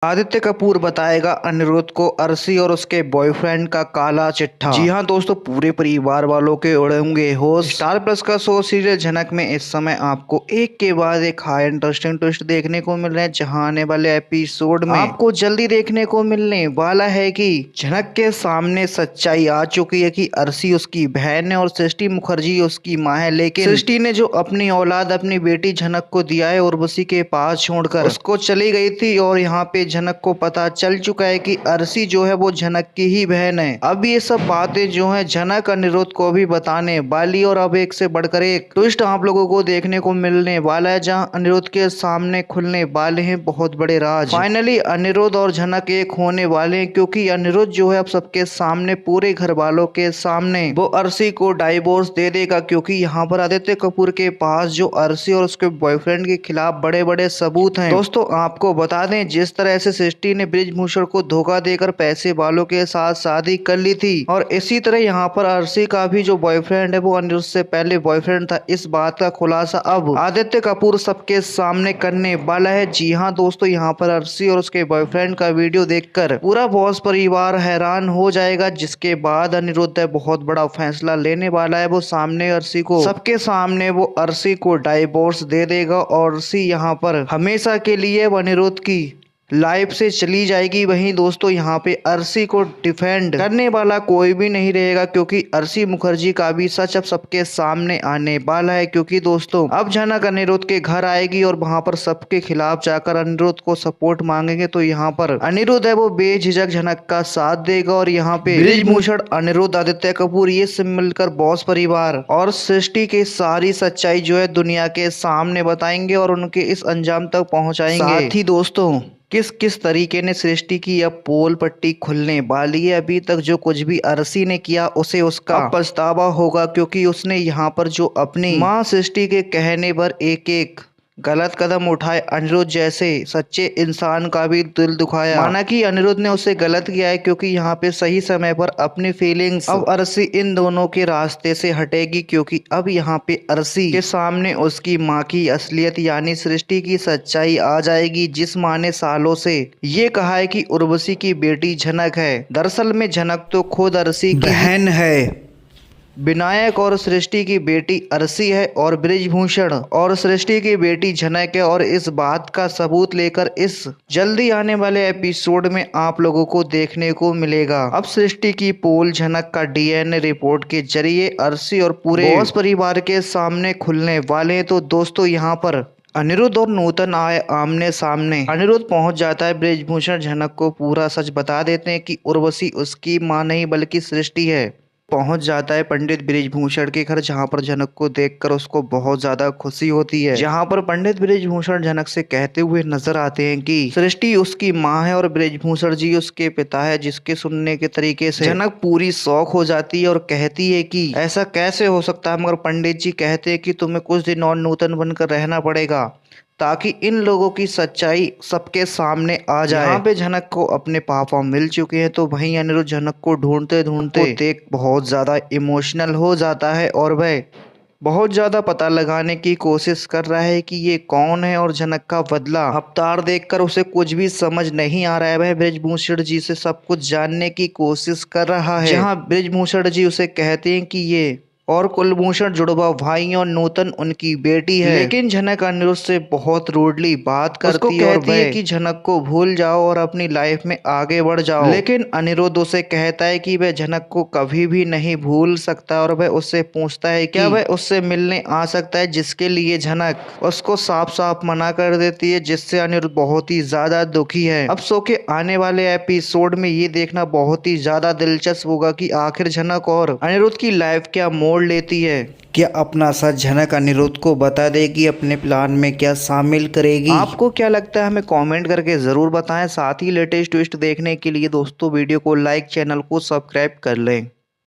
आदित्य कपूर बताएगा अनिरुद्ध को अर्शी और उसके बॉयफ्रेंड का काला चिट्ठा। जी हाँ दोस्तों, पूरे परिवार वालों के उड़ेंगे होश। स्टार प्लस का शो सीरियल झनक में इस समय आपको एक के बाद एक हाई इंटरेस्टिंग ट्विस्ट देखने को मिल रहे हैं, जहां आने वाले एपिसोड में आपको जल्दी देखने को मिलने वाला है कि झनक के सामने सच्चाई आ चुकी है कि अर्शी उसकी बहन है और सृष्टि मुखर्जी उसकी माँ है। लेकिन सृष्टि ने जो अपनी औलाद अपनी बेटी झनक को दिया है उर्वशी के पास छोड़कर उसको चली गई थी, और यहाँ पे झनक को पता चल चुका है कि अर्शी जो है वो झनक की ही बहन है। अब ये सब बातें जो है झनक अनिरुद्ध को भी बताने वाली, और अब एक से बढ़कर एक ट्विस्ट आप लोगों को देखने को मिलने वाला है, जहां अनिरुद्ध के सामने खुलने वाले हैं बहुत बड़े राज। फाइनली अनिरुद्ध और झनक एक होने वाले हैं, क्योंकि अनिरुद्ध जो है अब सबके सामने पूरे घर वालों के सामने वो अर्शी को डाइवोर्स दे देगा, क्योंकि यहाँ पर आदित्य कपूर के पास जो अर्शी और उसके बॉयफ्रेंड के खिलाफ बड़े बड़े सबूत हैं। दोस्तों आपको बता दें, जिस तरह से सृष्टि ने बृजभूषण को धोखा देकर पैसे वालों के साथ शादी कर ली थी, और इसी तरह यहाँ पर अर्शी का भी जो बॉयफ्रेंड है वो अनिरुद्ध से पहले बॉयफ्रेंड था। इस बात का खुलासा अब आदित्य कपूर सबके सामने करने वाला है। जी हाँ दोस्तों, यहाँ पर अर्शी और उसके बॉयफ्रेंड का वीडियो देखकर पूरा बॉस परिवार हैरान हो जाएगा, जिसके बाद अनिरुद्ध बहुत बड़ा फैसला लेने वाला है। वो सामने अर्शी को सबके सामने वो अर्शी को डाइवोर्स दे देगा, और अर्शी यहाँ पर हमेशा के लिए अनिरुद्ध की लाइफ से चली जाएगी। वहीं दोस्तों यहाँ पे अर्शी को डिफेंड करने वाला कोई भी नहीं रहेगा, क्योंकि अर्शी मुखर्जी का भी सच अब सबके सामने आने वाला है। क्योंकि दोस्तों अब झनक अनिरुद्ध के घर आएगी और वहां पर सबके खिलाफ जाकर अनिरुद्ध को सपोर्ट मांगेंगे, तो यहाँ पर अनिरुद्ध है वो बेझिझक झनक का साथ देगा। और यहाँ पे बृजभूषण, अनिरुद्ध, आदित्य कपूर ये सब मिलकर बॉस परिवार और सृष्टि की सारी सच्चाई जो है दुनिया के सामने बताएंगे और उनके इस अंजाम तक पहुंचाएंगे। साथ ही दोस्तों किस किस तरीके ने सृष्टि की अब पोल पट्टी खुलने वाली है। अभी तक जो कुछ भी अर्शी ने किया उसे उसका पछतावा होगा, क्योंकि उसने यहाँ पर जो अपनी माँ सृष्टि के कहने पर एक एक गलत कदम उठाए, अनिरुद्ध जैसे सच्चे इंसान का भी दिल दुखाया। माना कि अनिरुद्ध ने उसे गलत किया है, क्योंकि यहाँ पे सही समय पर अपनी फीलिंग्स अब अर्शी इन दोनों के रास्ते से हटेगी, क्योंकि अब यहाँ पे अर्शी के सामने उसकी माँ की असलियत यानी सृष्टि की सच्चाई आ जाएगी, जिस माँ ने सालों से ये कहा है कि उर्वशी की बेटी झनक है। दरअसल में झनक तो खुद अर्शी की बहन है। विनायक और सृष्टि की बेटी अर्शी है, और बृजभूषण और सृष्टि की बेटी झनक है। और इस बात का सबूत लेकर इस जल्दी आने वाले एपिसोड में आप लोगों को देखने को मिलेगा। अब सृष्टि की पोल झनक का डीएनए रिपोर्ट के जरिए अर्शी और पूरे बॉस परिवार के सामने खुलने वाले हैं। तो दोस्तों यहाँ पर अनिरुद्ध और नूतन आए आमने सामने। अनिरुद्ध पहुंच जाता है बृजभूषण झनक को पूरा सच बता देते हैं कि उर्वशी उसकी मां नहीं बल्कि सृष्टि है। पहुंच जाता है पंडित बृजभूषण के घर, जहां पर झनक को देखकर उसको बहुत ज्यादा खुशी होती है। जहां पर पंडित बृजभूषण झनक से कहते हुए नजर आते हैं कि सृष्टि उसकी माँ है और बृजभूषण जी उसके पिता है, जिसके सुनने के तरीके से झनक पूरी शौक हो जाती है और कहती है कि ऐसा कैसे हो सकता है। मगर पंडित जी कहते हैं कि तुम्हें कुछ दिन और नूतन बनकर रहना पड़ेगा, ताकि इन लोगों की सच्चाई सबके सामने आ जाए। यहाँ पे झनक को अपने पापा मिल चुके हैं, तो वहीं अनिरुद्ध झनक को ढूंढते ढूंढते देख बहुत ज्यादा इमोशनल हो जाता है, और वह बहुत ज्यादा पता लगाने की कोशिश कर रहा है कि ये कौन है। और झनक का बदला अवतार देखकर उसे कुछ भी समझ नहीं आ रहा है। वह बृजभूषण जी से सब कुछ जानने की कोशिश कर रहा है, जहाँ बृजभूषण जी उसे कहते हैं कि ये और कुलभूषण जुड़वा भाई और नूतन उनकी बेटी है। लेकिन झनक अनिरुद्ध से बहुत रूडली बात करती है और कहती है कि झनक को भूल जाओ और अपनी लाइफ में आगे बढ़ जाओ। लेकिन अनिरुद्ध उसे कहता है कि वह झनक को कभी भी नहीं भूल सकता, और वह उससे पूछता है क्या वह उससे मिलने आ सकता है, जिसके लिए झनक उसको साफ साफ मना कर देती है, जिससे अनिरुद्ध बहुत ही ज्यादा दुखी है। अब शो के आने वाले एपिसोड में ये देखना बहुत ही ज्यादा दिलचस्प होगा कि आखिर झनक और अनिरुद्ध की लाइफ क्या मोड़ लेती है। क्या अपना सच झनक अनिरुद्ध को बता देगी, अपने प्लान में क्या शामिल करेगी? आपको क्या लगता है हमें कमेंट करके जरूर बताएं। साथ ही लेटेस्ट ट्विस्ट देखने के लिए दोस्तों वीडियो को लाइक, चैनल को सब्सक्राइब कर लें।